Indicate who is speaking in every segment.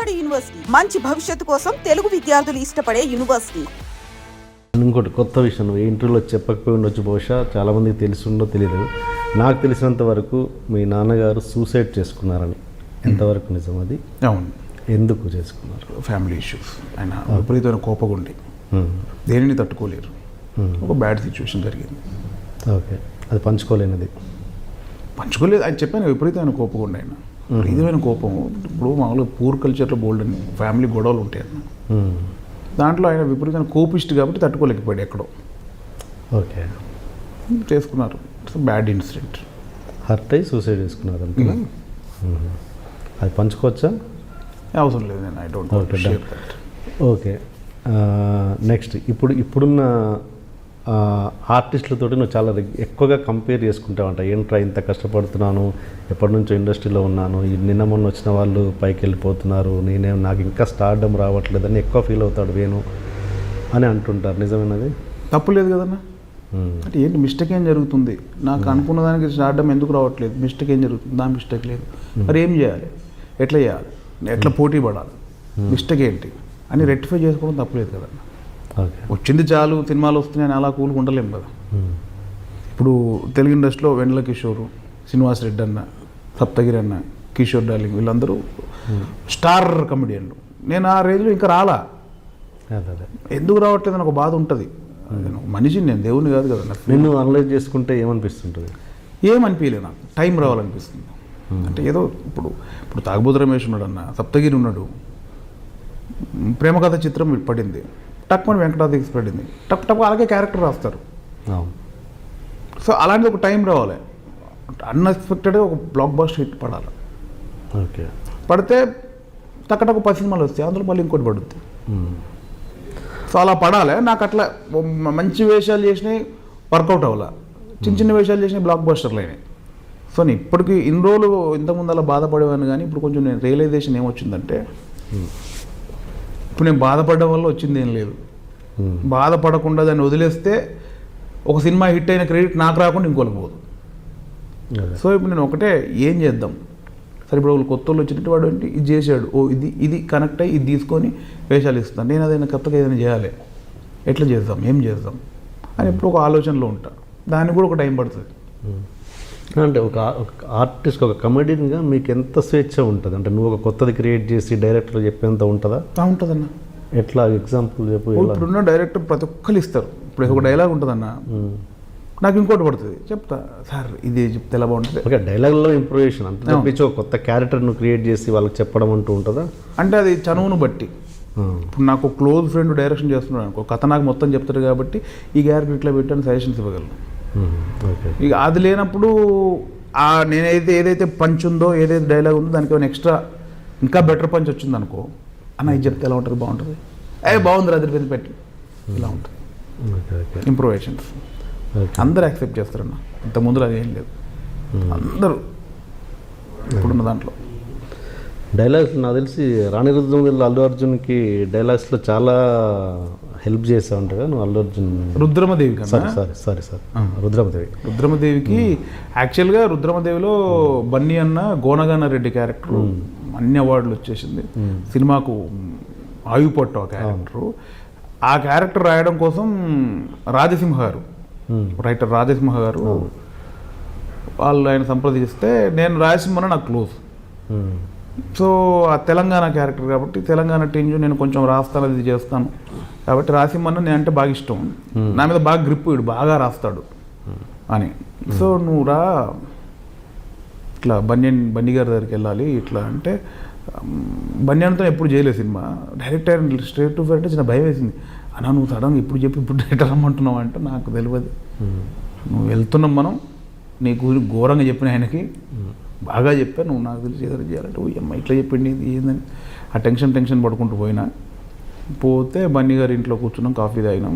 Speaker 1: నాడు యూనివర్సిటీ మంచి భవిష్యత్తు కోసం తెలుగు విద్యార్థులు ఇష్టపడే యూనివర్సిటీ.
Speaker 2: ఇంకోటి కొత్త విషయం, నువ్వు ఇంటర్వ్యూలో చెప్పకపోయి ఉండొచ్చు, బహుశా చాలామందికి తెలిసిండో తెలియదు. నాకు తెలిసినంత వరకు మీ నాన్నగారు సూసైడ్ చేసుకున్నారని, ఎంతవరకు నిజం అది?
Speaker 3: అవును.
Speaker 2: ఎందుకు చేసుకున్నారు?
Speaker 3: Family issues. ఆయన విపరీతమైన కోపగుండి దేనిని తట్టుకోలేరు. ఒక బ్యాడ్ సిచ్యువేషన్ జరిగింది.
Speaker 2: ఓకే, అది పంచుకోలేనిది.
Speaker 3: పంచుకోలేదు ఆయన చెప్పాను, విపరీతమైన కోపగుండి ఆయన. విపరీతమైన కోపం. ఇప్పుడు మామూలుగా పూర్ కల్చర్లో బోల్డ్ అని ఫ్యామిలీ గొడవలు ఉంటాయి అన్న. దాంట్లో ఆయన విపరీతమైన కోపిస్ట్ కాబట్టి తట్టుకోలేకపోయాడు ఎక్కడో.
Speaker 2: ఓకే,
Speaker 3: చేసుకున్నారు. It's bad incident.
Speaker 2: హర్ట్ అయ్యి సూసైడ్ చేసుకున్నారు అంతే. అది పంచుకోవచ్చా?
Speaker 3: అవసరం లేదు, నేను I don't
Speaker 2: okay done. Okay, next ఇప్పుడున్న ఆర్టిస్టులతో నువ్వు చాలా ఎక్కువగా కంపేర్ చేసుకుంటావంట. ఏంట్రా ఇంత కష్టపడుతున్నాను, ఎప్పటి నుంచో ఇండస్ట్రీలో ఉన్నాను, నిన్న మొన్న వచ్చిన వాళ్ళు పైకి వెళ్ళిపోతున్నారు, నాకు ఇంకా స్టార్డమ్ రావట్లేదని ఎక్కువ ఫీల్ అవుతాడు వేణు అని అంటుంటారు. నిజమేనది?
Speaker 3: తప్పు లేదు కదన్నా. అంటే ఏంటి మిస్టేక్ ఏం జరుగుతుంది? నాకు అనుకున్న దానికి స్టార్డమ్ ఎందుకు రావట్లేదు? మిస్టేక్ ఏం జరుగుతుంది? నా మిస్టేక్ లేదు. మరి ఏం చేయాలి? ఎట్లా చేయాలి? ఎట్లా పోటీ పడాలి? మిస్టేక్ ఏంటి అని రెక్టిఫై చేసుకోవడం తప్పలేదు కదన్నా. వచ్చింది చాలు, సినిమాలు వస్తున్నాయని అలా కూలుకు ఉండలేము కదా. ఇప్పుడు తెలుగు ఇండస్ట్రీలో వెన్నెల కిషోర్, శ్రీనివాస్ రెడ్డి అన్న, సప్తగిరి అన్న, కిషోర్ డార్లింగ్ వీళ్ళందరూ స్టార్ కమెడియన్లు. నేను ఆ రేంజ్లో ఇంకా రాలా. ఎందుకు రావట్లేదు అని ఒక బాధ ఉంటుంది. మనిషిని, నేను దేవుని కాదు కదా.
Speaker 2: నిన్ను అనలైజ్ చేసుకుంటే ఏమనిపిస్తుంటుంది?
Speaker 3: ఏమనిపించలేదు నాకు. టైం రావాలనిపిస్తుంది. అంటే ఏదో ఇప్పుడు తాగుబోతు రమేష్ ఉన్నాడు అన్న, సప్తగిరి ఉన్నాడు, ప్రేమకథ చిత్రం పడింది, టక్మని వెంకటాద్రికి పడింది, టక్ అలాగే క్యారెక్టర్ రాస్తారు. సో అలాంటి ఒక టైం రావాలి. అన్ఎక్స్పెక్టెడ్గా ఒక బ్లాక్ బస్టర్ హిట్ పడాలి.
Speaker 2: ఓకే,
Speaker 3: పడితే టక్ 10 సినిమాలు వస్తాయి, అందులో మళ్ళీ ఇంకోటి పడుద్ది. సో అలా పడాలి. నాకు అట్లా మంచి వేషాలు చేసినాయి వర్కౌట్ అవ్వాల, చిన్న వేషాలు చేసినాయి బ్లాక్ బస్టర్లు అయినాయి. సో నేను ఇప్పటికీ ఇన్ని రోజులు ఇంతకుముందు అలా బాధపడేవాను, కానీ ఇప్పుడు కొంచెం నేను రియలైజేషన్ ఏమొచ్చిందంటే, ఇప్పుడు నేను బాధపడడం వల్ల వచ్చింది ఏం లేదు. బాధపడకుండా దాన్ని వదిలేస్తే ఒక సినిమా హిట్ అయిన క్రెడిట్ నాకు రాకుండా ఇంకోళ్ళకి పోదు. సో ఇప్పుడు నేను ఒకటే, ఏం చేద్దాం సరే, ఇప్పుడు వాళ్ళు కొత్త వాళ్ళు వచ్చినట్టు వాడు ఏంటి ఇది చేశాడు, ఓ ఇది కనెక్ట్ అయ్యి ఇది తీసుకొని వేషాలు ఇస్తాను, నేను అదైనా కొత్తగా ఏదైనా చేయాలి, ఎట్లా చేద్దాం, ఏం చేద్దాం అని ఎప్పుడు ఒక ఆలోచనలో ఉంటా. దానికి కూడా ఒక టైం పడుతుంది.
Speaker 2: అంటే ఒక ఆర్టిస్ట్, ఒక కమెడియన్గా మీకు ఎంత స్వేచ్ఛ ఉంటుంది? అంటే నువ్వు ఒక కొత్తది క్రియేట్ చేసి డైరెక్టర్ చెప్పేంత ఉంటుందా?
Speaker 3: ఉంటుందన్న.
Speaker 2: ఎట్లా ఎగ్జాంపుల్ చెప్పు.
Speaker 3: ఇప్పుడున్న డైరెక్టర్ ప్రతి ఒక్కరు ఇస్తారు. ఇప్పుడు ఒక డైలాగ్ ఉంటుందన్న, నాకు ఇంకోటి పడుతుంది, చెప్తా సార్ ఇది చెప్తే ఎలా బాగుంటుంది.
Speaker 2: ఓకే, డైలాగ్లో ఇంప్రూవేషన్ అంత తప్పించి ఒక కొత్త క్యారెక్టర్ను క్రియేట్ చేసి వాళ్ళకి చెప్పడం అంటూ ఉంటుందా?
Speaker 3: అంటే అది చనువును బట్టి. ఇప్పుడు నాకు క్లోజ్ ఫ్రెండ్ డైరెక్షన్ చేస్తున్నాడు అనుకో, కథ నాకు మొత్తం చెప్తాడు కాబట్టి ఈ క్యారెక్టర్ ఇట్లా పెట్టాను సజెషన్స్ ఇవ్వగలను. ఇక అది లేనప్పుడు నేను ఏదైతే పంచ్ ఉందో, ఏదైతే డైలాగ్ ఉందో దానికి ఏమైనా ఎక్స్ట్రా ఇంకా బెటర్ పంచ్ వచ్చింది అనుకో, అన్న ఇది చెప్తే ఎలా ఉంటుంది, బాగుంటుంది, బాగుంది అది పెట్టి ఇలా ఉంటుంది. ఇంప్రూవేషన్స్ అందరూ యాక్సెప్ట్ చేస్తారన్న. ఇంత ముందు అది ఏం లేదు, అందరూ ఇప్పుడున్న దాంట్లో.
Speaker 2: డైలాగ్స్ నాకు తెలిసి రాణి రుద్రమదేవిలో అల్లు అర్జున్కి డైలాగ్స్లో చాలా హెల్ప్ చేసా ఉంటాగా నువ్వు. అల్లు అర్జున్
Speaker 3: రుద్రమదేవి
Speaker 2: సారీ రుద్రమదేవికి
Speaker 3: యాక్చువల్గా రుద్రమదేవిలో బన్నీ అన్న గోనగాన రెడ్డి క్యారెక్టర్ అన్ని అవార్డులు వచ్చేసింది. సినిమాకు ఆయుపట్టు ఆ క్యారెక్టరు. ఆ క్యారెక్టర్ రాయడం కోసం రాజసింహ గారు, రైటర్ రాజసింహ గారు వాళ్ళు ఆయన సంప్రదిస్తే, నేను రాజసింహ నాకు క్లోజ్. సో ఆ తెలంగాణ క్యారెక్టర్ కాబట్టి తెలంగాణ టీంజు నేను కొంచెం రాస్తాను, అది చేస్తాను కాబట్టి రాసింహన్న నేను అంటే బాగా ఇష్టం, నా మీద బాగా గ్రిప్, వీడు బాగా రాస్తాడు అని. సో నువ్వు రా ఇట్లా బన్నీ గారి దగ్గరికి వెళ్ళాలి ఇట్లా అంటే, బన్యాన్తో ఎప్పుడు చేయలేదు cinema, director straight to fire అంటే చిన్న భయం వేసింది. అన్నా నువ్వు సడన్గా ఇప్పుడు చెప్పి ఇప్పుడు డైరెక్టర్ రమ్మంటున్నావు అంటే నాకు తెలియదు. నువ్వు వెళ్తున్నాం మనం, నీకు ఘోరంగా చెప్పిన ఆయనకి బాగా చెప్పా, నువ్వు నాకు తెలిసి ఏదైనా చేయాలంటే అమ్మ ఇట్లా చెప్పింది ఇది ఏందని ఆ టెన్షన్ పడుకుంటూ పోతే బన్నీ గారి ఇంట్లో కూర్చున్నాం, కాఫీ తాగినాం.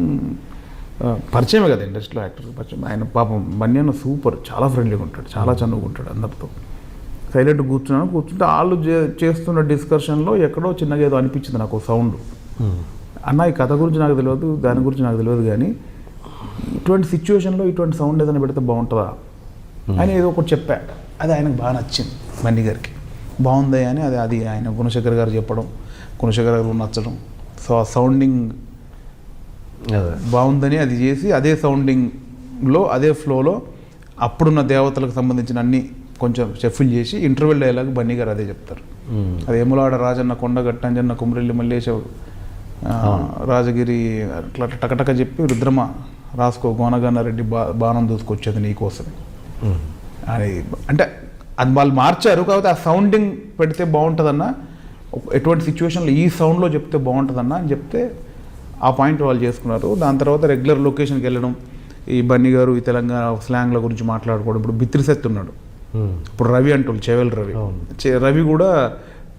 Speaker 3: పరిచయమే కదా ఇండస్ట్రీలో యాక్టర్స్ పరిచయం. ఆయన పాపం బన్నీ అన్న సూపర్, చాలా ఫ్రెండ్లీగా ఉంటాడు, చాలా చనువుగా ఉంటాడు అందరితో. సైలెంట్ కూర్చుంటే వాళ్ళు చేస్తున్న డిస్కషన్లో ఎక్కడో చిన్నగా ఏదో అనిపించింది నాకు సౌండ్. అన్న ఈ కథ గురించి నాకు తెలియదు, దాని గురించి నాకు తెలియదు, కానీ ఇటువంటి సిచ్యువేషన్లో ఇటువంటి సౌండ్ ఏదైనా పెడితే బాగుంటుందా అని ఏదో ఒకటి చెప్పా. అది ఆయనకు బాగా నచ్చింది బన్నీ గారికి. బాగుంది అని అది ఆయన గుణశేఖర్ గారు చెప్పడం, గుణశేఖర్ గారు నచ్చడం. సో ఆ సౌండింగ్
Speaker 2: అదే
Speaker 3: బాగుందని అది చేసి అదే సౌండింగ్లో అదే ఫ్లోలో అప్పుడున్న దేవతలకు సంబంధించిన అన్ని కొంచెం షఫిల్ చేసి ఇంటర్వెల్ డైలాగ్ బన్నీ గారు అదే చెప్తారు. అది ఏములాడ రాజన్న కొండగట్టంజన్న కుమరెల్లి మల్లేశ రాజగిరి అట్లా టకటక చెప్పి రుద్రమ రాసుకో గోనగన్నారెడ్డి బాణం దూసుకొచ్చేది నీకోసం అని. అంటే అది వాళ్ళు మార్చారు, కాకపోతే ఆ సౌండింగ్ పెడితే బాగుంటుందన్న, ఎటువంటి సిచ్యువేషన్లో ఈ సౌండ్లో చెప్తే బాగుంటుందన్న అని చెప్తే ఆ పాయింట్ వాళ్ళు చేసుకున్నారు. దాని తర్వాత రెగ్యులర్ లొకేషన్కి వెళ్ళడం, ఈ బన్నీ గారు ఈ తెలంగాణ స్లాంగ్ల గురించి మాట్లాడుకోవడం. ఇప్పుడు బిత్రిశెత్తి ఉన్నాడు, ఇప్పుడు రవి అంటూ చెవెల్ రవి. రవి కూడా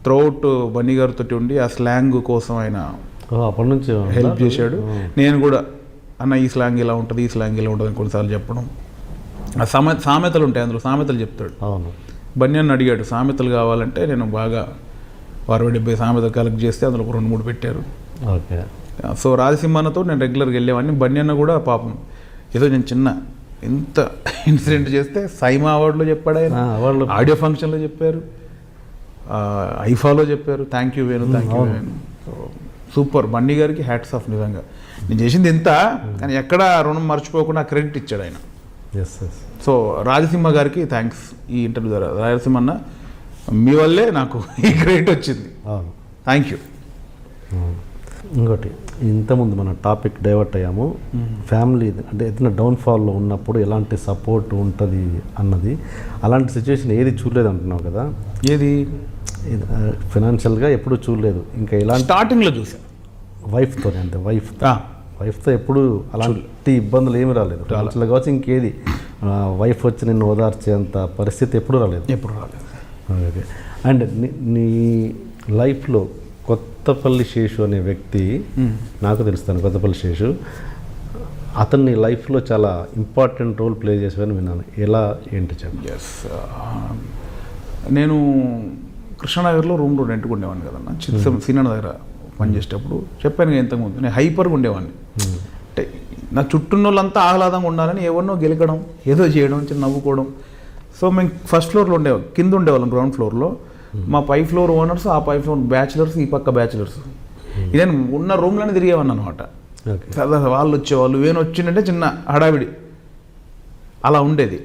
Speaker 3: త్రూఅవుట్ బన్నీ గారితో ఉండి ఆ స్లాంగ్ కోసం ఆయన
Speaker 2: అప్పటి నుంచి
Speaker 3: హెల్ప్ చేశాడు. నేను కూడా అన్న ఈ స్లాంగ్ ఇలా ఉంటుంది, ఈ స్లాంగ్ ఇలా ఉంటుంది అని కొన్నిసార్లు చెప్పడం. ఆ సామెతలు ఉంటాయి, అందులో సామెతలు చెప్తాడు.
Speaker 2: అవును,
Speaker 3: బన్నీ అని అడిగాడు సామెతలు కావాలంటే, నేను బాగా 60-70 సామెతలు కలెక్ట్ చేస్తే అందులో ఒక 2-3 పెట్టారు.
Speaker 2: ఓకే.
Speaker 3: సో రాజసింహన్నతో నేను రెగ్యులర్గా వెళ్ళేవాడిని. బన్నీ అన్న కూడా పాపం ఏదో నేను చిన్న ఎంత ఇన్సిడెంట్ చేస్తే సైమా అవార్డులో చెప్పాడు ఆయన, ఆడియో ఫంక్షన్లో చెప్పారు, ఐఫాలో చెప్పారు. Thank you Venu, thank you Venu. Super, Bunny గారికి హ్యాట్స్ ఆఫ్. నిజంగా నేను చేసింది ఎంత, కానీ ఎక్కడ రుణం మర్చిపోకుండా క్రెడిట్ ఇచ్చాడు ఆయన. సో రాజసింహ గారికి థ్యాంక్స్ ఈ ఇంటర్వ్యూ ద్వారా. రాజసింహ అన్న మీ వల్లే నాకు ఈ క్రెడిట్ వచ్చింది, థ్యాంక్ యూ.
Speaker 2: ఇంకోటి, ఇంతకుముందు మన టాపిక్ డైవర్ట్ అయ్యాము, ఫ్యామిలీ అంటే ఏదైనా డౌన్ఫాల్లో ఉన్నప్పుడు ఎలాంటి సపోర్ట్ ఉంటుంది అన్నది. అలాంటి సిచ్యువేషన్ ఏది చూడలేదు అంటున్నావు కదా,
Speaker 3: ఏది
Speaker 2: ఫైనాన్షియల్గా ఎప్పుడు చూడలేదు. ఇంకా ఇలాంటి
Speaker 3: స్టార్టింగ్లో చూసాను
Speaker 2: వైఫ్తోనే, అంతే వైఫ్తో ఎప్పుడు అలాంటి ఇబ్బందులు ఏమి రాలేదు. ఫైనాన్షియల్గా కావచ్చు ఇంకేది, వైఫ్ వచ్చి నిన్ను ఓదార్చేంత పరిస్థితి ఎప్పుడు రాలేదు. ఓకే. అండ్ నీ లైఫ్లో కొత్తపల్లి శేషు అనే వ్యక్తి, నాకు తెలుస్తాను కొత్తపల్లి శేషు, అతన్ని లైఫ్లో చాలా ఇంపార్టెంట్ రోల్ ప్లే చేసావని విన్నాను. ఎలా ఏంటి చెప్పండి.
Speaker 3: ఎస్, నేను కృష్ణనగర్లో రూమ్ రెంట్కి ఉండేవాడిని కదన్నా, సీనన్న దగ్గర పనిచేసేటప్పుడు. చెప్పాను కదా ఇంతకుముందు, నేను హైపర్గా ఉండేవాడిని. అంటే నా చుట్టూన్న వాళ్ళంతా ఆహ్లాదంగా ఉండాలని ఎవరినో గెలకడం, ఏదో చేయడం, చిన్న నవ్వుకోవడం. సో మేము ఫస్ట్ ఫ్లోర్లో ఉండేవాళ్ళం, కింద ఉండేవాళ్ళం గ్రౌండ్ ఫ్లోర్లో. మా పై ఫ్లోర్ ఓనర్స్, ఆ పై ఫ్లోర్ బ్యాచిలర్స్, ఈ పక్క బ్యాచిలర్స్. నేను ఉన్న రూమ్లోనే తిరిగేవాడిని అనమాట. వాళ్ళు వచ్చేవాళ్ళు, వేణు వచ్చిందంటే చిన్న హడావిడి అలా ఉండేది.